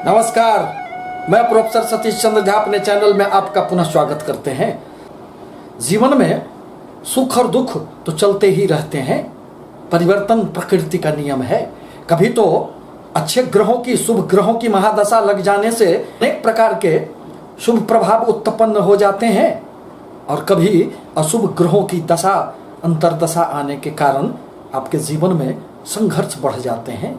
नमस्कार, मैं प्रोफेसर सतीश चंद्र झा अपने चैनल में आपका पुनः स्वागत करते हैं। जीवन में सुख और दुख तो चलते ही रहते हैं। परिवर्तन प्रकृति का नियम है। कभी तो अच्छे ग्रहों की, शुभ ग्रहों की महादशा लग जाने से अनेक प्रकार के शुभ प्रभाव उत्पन्न हो जाते हैं और कभी अशुभ ग्रहों की दशा, अंतरदशा आने के कारण आपके जीवन में संघर्ष बढ़ जाते हैं।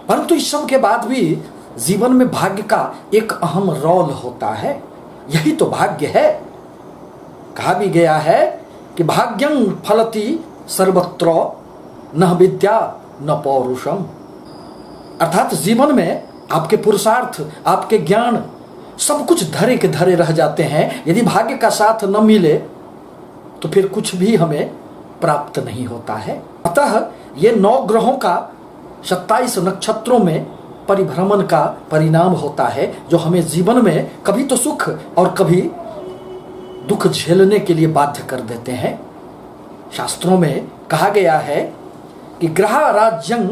परंतु इस सब के बाद भी जीवन में भाग्य का एक अहम रोल होता है। यही तो भाग्य है। कहा भी गया है कि भाग्यं फलति सर्वत्र न विद्या न पौरुषम। अर्थात जीवन में आपके पुरुषार्थ, आपके ज्ञान सब कुछ धरे के धरे रह जाते हैं। यदि भाग्य का साथ न मिले तो फिर कुछ भी हमें प्राप्त नहीं होता है। अतः ये 9 ग्रहों का 27 नक्षत्रों में परिभ्रमण का परिणाम होता है, जो हमें जीवन में कभी तो सुख और कभी दुख झेलने के लिए बाध्य कर देते हैं। शास्त्रों में कहा गया है कि ग्रहा राज्यं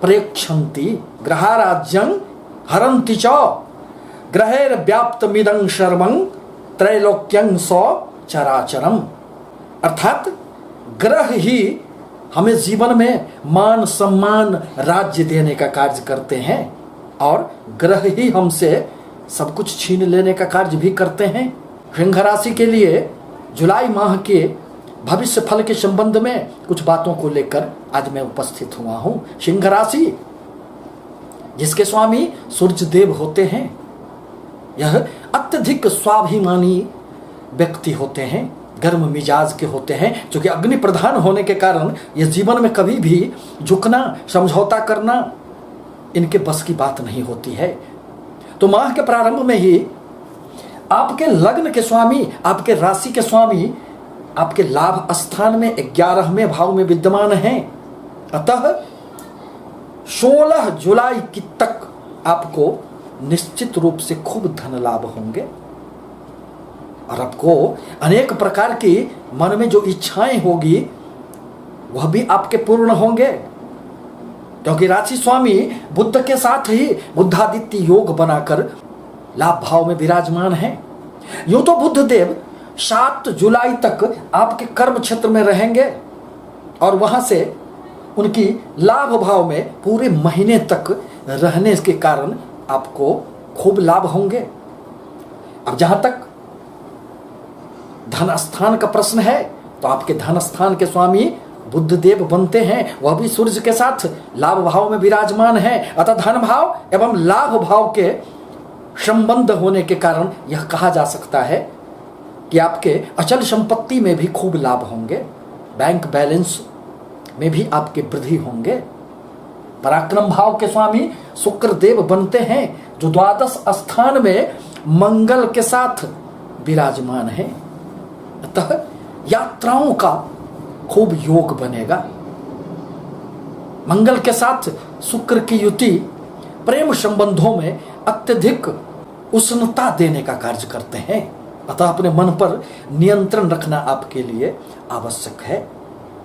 प्रेक्षन्ति ग्रहा राज्यं हरन्ति च ग्रहेर व्याप्तमिदं सर्वं त्रैलोक्यं सो चराचरम। अर्थात ग्रह ही हमें जीवन में मान सम्मान राज्य देने का कार्य करते हैं और ग्रह ही हमसे सब कुछ छीन लेने का कार्य भी करते हैं। सिंह राशि के लिए जुलाई माह के भविष्य फल के संबंध में कुछ बातों को लेकर आज मैं उपस्थित हुआ हूं। सिंह राशि जिसके स्वामी सूर्य देव होते हैं, यह अत्यधिक स्वाभिमानी व्यक्ति होते हैं, गर्म मिजाज के होते हैं, क्योंकि अग्नि प्रधान होने के कारण यह जीवन में कभी भी झुकना, समझौता करना इनके बस की बात नहीं होती है। तो माह के प्रारंभ में ही आपके लग्न के स्वामी, आपके राशि के स्वामी आपके लाभ स्थान में 11वें भाव में विद्यमान हैं। अतः 16 जुलाई की तक आपको निश्चित रूप से खूब धन लाभ होंगे और आपको अनेक प्रकार की मन में जो इच्छाएं होगी वह भी आपके पूर्ण होंगे, क्योंकि राशि स्वामी बुध के साथ ही बुद्धादित्य योग बनाकर लाभ भाव में विराजमान है। यूं तो बुध देव 7 जुलाई तक आपके कर्म क्षेत्र में रहेंगे और वहां से उनकी लाभ भाव में पूरे महीने तक रहने के कारण आपको खूब लाभ होंगे। अब जहां तक धन स्थान का प्रश्न है तो आपके धन स्थान के स्वामी बुध देव बनते हैं, वह भी सूर्य के साथ लाभ भाव में विराजमान है। अतः धन भाव एवं लाभ भाव के संबंध होने के कारण यह कहा जा सकता है कि आपके अचल संपत्ति में भी खूब लाभ होंगे, बैंक बैलेंस में भी आपके वृद्धि होंगे। पराक्रम भाव के स्वामी शुक्र देव बनते हैं, जो द्वादश स्थान में मंगल के साथ विराजमान है। अतः यात्राओं का खूब योग बनेगा। मंगल के साथ शुक्र की युति प्रेम संबंधों में अत्यधिक उष्णता देने का कार्य करते हैं। अतः अपने मन पर नियंत्रण रखना आपके लिए आवश्यक है,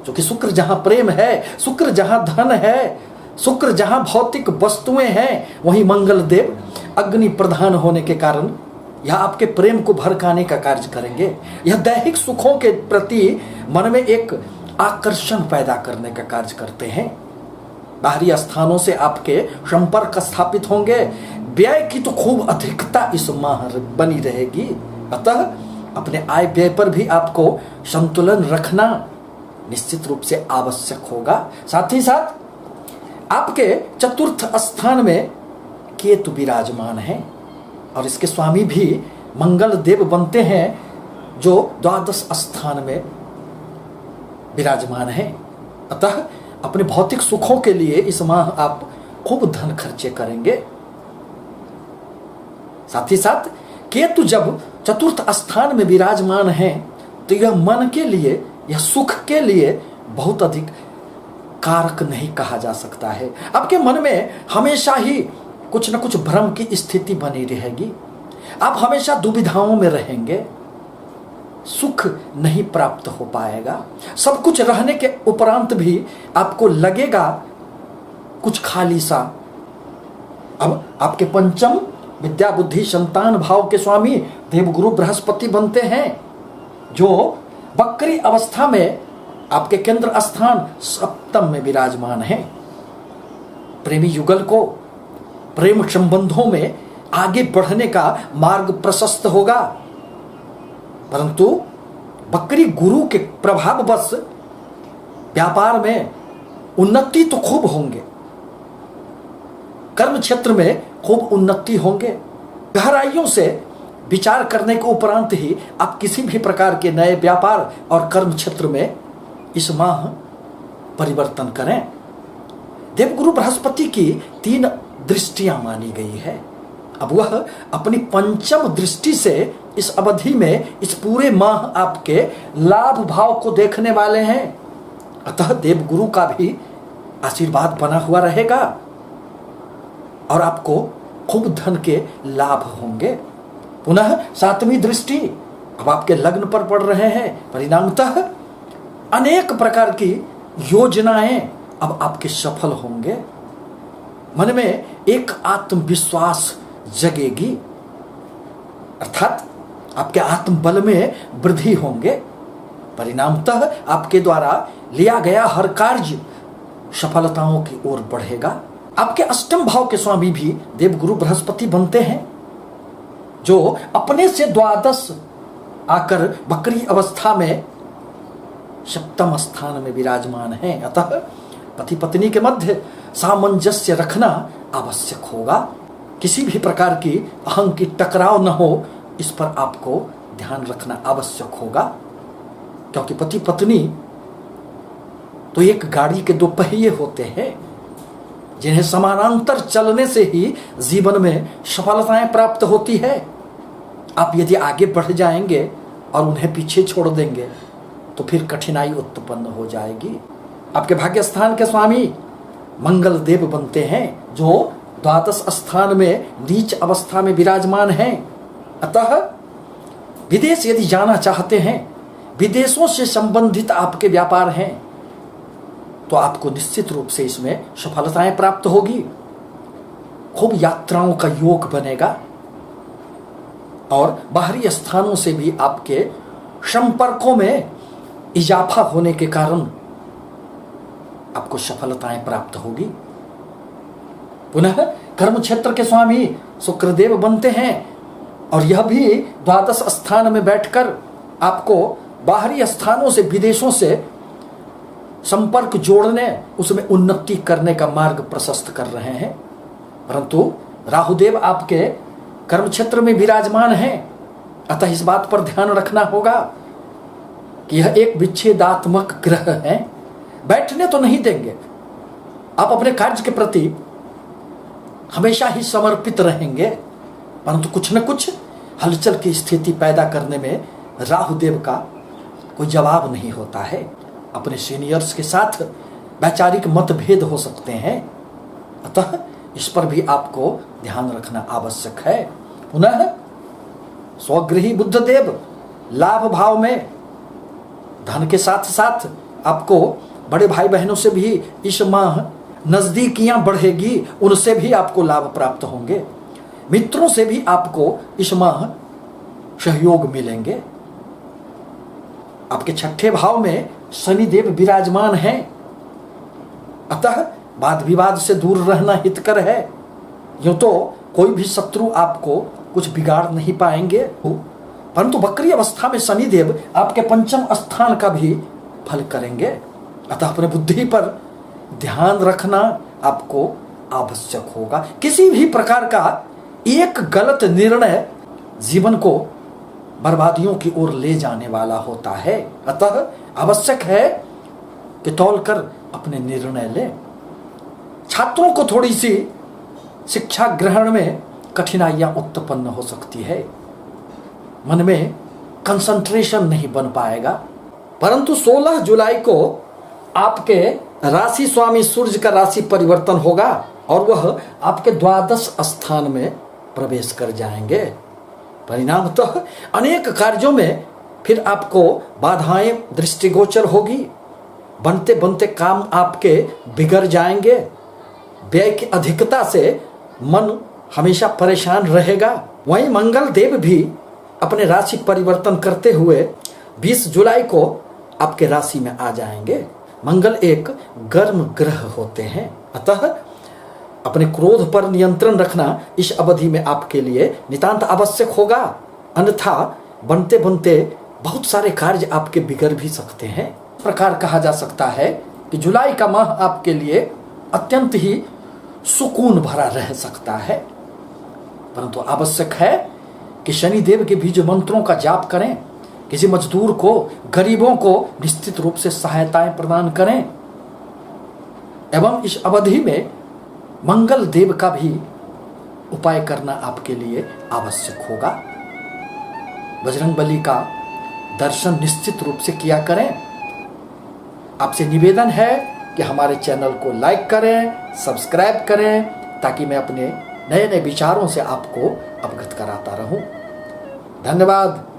क्योंकि शुक्र जहां प्रेम है, शुक्र जहां धन है, शुक्र जहां भौतिक वस्तुएं हैं, वहीं मंगल देव अग्नि प्रधान होने के कारण यह आपके प्रेम को भड़काने का कार्य करेंगे। यह दैहिक सुखों के प्रति मन में एक आकर्षण पैदा करने का कार्य करते हैं। बाहरी स्थानों से आपके संपर्क स्थापित होंगे। व्यय की तो खूब अधिकता इस माह बनी रहेगी। अतः अपने आय व्यय पर भी आपको संतुलन रखना निश्चित रूप से आवश्यक होगा। साथ ही साथ आपके चतुर्थ स्थान में केतु विराजमान है और इसके स्वामी भी मंगल देव बनते हैं, जो द्वादश स्थान में विराजमान है। अतः अपने भौतिक सुखों के लिए इस माह आप खूब धन खर्चे करेंगे। साथ ही साथ केतु जब चतुर्थ स्थान में विराजमान है तो यह मन के लिए, यह सुख के लिए बहुत अधिक कारक नहीं कहा जा सकता है। आपके मन में हमेशा ही कुछ न कुछ भ्रम की स्थिति बनी रहेगी। आप हमेशा दुविधाओं में रहेंगे, सुख नहीं प्राप्त हो पाएगा। सब कुछ रहने के उपरांत भी आपको लगेगा कुछ खाली सा। अब आपके पंचम विद्या बुद्धि संतान भाव के स्वामी देवगुरु बृहस्पति बनते हैं, जो वक्री अवस्था में आपके केंद्र स्थान सप्तम में विराजमान है। प्रेमी युगल को प्रेम संबंधों में आगे बढ़ने का मार्ग प्रशस्त होगा, परंतु वक्री गुरु के प्रभाववश व्यापार में उन्नति तो खूब होंगे, कर्म क्षेत्र में खूब उन्नति होंगे। गहराइयों से विचार करने के उपरांत ही आप किसी भी प्रकार के नए व्यापार और कर्म क्षेत्र में इस माह परिवर्तन करें। देवगुरु बृहस्पति की 3 दृष्टियां मानी गई है। अब वह अपनी पंचम दृष्टि से इस अवधि में इस पूरे माह आपके लाभ भाव को देखने वाले हैं, अतः देवगुरु का भी आशीर्वाद बना हुआ रहेगा और आपको खूब धन के लाभ होंगे। पुनः 7वीं दृष्टि अब आपके लग्न पर पड़ रहे हैं, परिणामतः अनेक प्रकार की योजनाएं अब आपके सफल होंगे। मन में एक आत्मविश्वास जगेगी, अर्थात आपके आत्मबल में वृद्धि होंगे। परिणामतः आपके द्वारा लिया गया हर कार्य सफलताओं की ओर बढ़ेगा। आपके अष्टम भाव के स्वामी भी देवगुरु बृहस्पति बनते हैं, जो अपने से द्वादश आकर वक्री अवस्था में सप्तम स्थान में विराजमान हैं। अतः पति पत्नी के मध्य सामंजस्य रखना आवश्यक होगा। किसी भी प्रकार की अहं की टकराव न हो, इस पर आपको ध्यान रखना आवश्यक होगा, क्योंकि पति पत्नी तो एक गाड़ी के 2 पहिए होते हैं, जिन्हें समानांतर चलने से ही जीवन में सफलताएं प्राप्त होती है। आप यदि आगे बढ़ जाएंगे और उन्हें पीछे छोड़ देंगे तो फिर कठिनाई उत्पन्न हो जाएगी। आपके भाग्य स्थान के स्वामी मंगल देव बनते हैं, जो द्वादश स्थान में नीच अवस्था में विराजमान हैं। अतः विदेश यदि जाना चाहते हैं, विदेशों से संबंधित आपके व्यापार हैं, तो आपको निश्चित रूप से इसमें सफलताएं प्राप्त होगी। खूब यात्राओं का योग बनेगा और बाहरी स्थानों से भी आपके संपर्कों में इजाफा होने के कारण आपको सफलताएं प्राप्त होगी। पुनः कर्म क्षेत्र के स्वामी शुक्रदेव बनते हैं और यह भी द्वादश स्थान में बैठकर आपको बाहरी स्थानों से विदेशों से संपर्क जोड़ने, उसमें उन्नति करने का मार्ग प्रशस्त कर रहे हैं। परंतु राहुदेव आपके कर्म क्षेत्र में विराजमान हैं, अतः इस बात पर ध्यान रखना होगा कि यह एक विच्छेदात्मक ग्रह है। बैठने तो नहीं देंगे, आप अपने कार्य के प्रति हमेशा ही समर्पित रहेंगे, परंतु कुछ न कुछ हलचल की स्थिति पैदा करने में राहुदेव का कोई जवाब नहीं होता है। अपने सीनियर्स के साथ वैचारिक मतभेद हो सकते हैं, अतः इस पर भी आपको ध्यान रखना आवश्यक है। पुनः स्वगृही बुद्धदेव लाभ भाव में धन के साथ साथ आपको बड़े भाई बहनों से भी इस माह नजदीकियां बढ़ेगी, उनसे भी आपको लाभ प्राप्त होंगे। मित्रों से भी आपको इस माह सहयोग मिलेंगे। आपके 6ठे भाव में शनिदेव विराजमान हैं, अतः वाद विवाद से दूर रहना हितकर है। यूं तो कोई भी शत्रु आपको कुछ बिगाड़ नहीं पाएंगे, परंतु वक्री अवस्था में शनिदेव आपके पंचम स्थान का भी फल करेंगे। अतः अपने बुद्धि पर ध्यान रखना आपको आवश्यक होगा। किसी भी प्रकार का एक गलत निर्णय जीवन को बर्बादियों की ओर ले जाने वाला होता है, अतः आवश्यक है कि तौलकर अपने निर्णय लें। छात्रों को थोड़ी सी शिक्षा ग्रहण में कठिनाइयां उत्पन्न हो सकती है, मन में कंसंट्रेशन नहीं बन पाएगा, परंतु 16 जुलाई को आपके राशि स्वामी सूर्य का राशि परिवर्तन होगा और वह आपके द्वादश स्थान में प्रवेश कर जाएंगे। परिणामतः अनेक कार्यों में फिर आपको बाधाएं दृष्टिगोचर होगी, बनते बनते काम आपके बिगड़ जाएंगे। व्यय की अधिकता से मन हमेशा परेशान रहेगा। वहीं मंगल देव भी अपने राशि परिवर्तन करते हुए 20 जुलाई को आपके राशि में आ जाएंगे। मंगल एक गर्म ग्रह होते हैं, अतः अपने क्रोध पर नियंत्रण रखना इस अवधि में आपके लिए नितांत आवश्यक होगा, अन्यथा बनते बनते बहुत सारे कार्य आपके बिगड़ भी सकते हैं। इस प्रकार कहा जा सकता है कि जुलाई का माह आपके लिए अत्यंत ही सुकून भरा रह सकता है, परंतु आवश्यक है कि शनिदेव के बीज मंत्रों का जाप करें, किसी मजदूर को, गरीबों को निश्चित रूप से सहायताएं प्रदान करें एवं इस अवधि में मंगल देव का भी उपाय करना आपके लिए आवश्यक होगा। बजरंगबली का दर्शन निश्चित रूप से किया करें। आपसे निवेदन है कि हमारे चैनल को लाइक करें, सब्सक्राइब करें, ताकि मैं अपने नए नए विचारों से आपको अवगत कराता रहूं। धन्यवाद।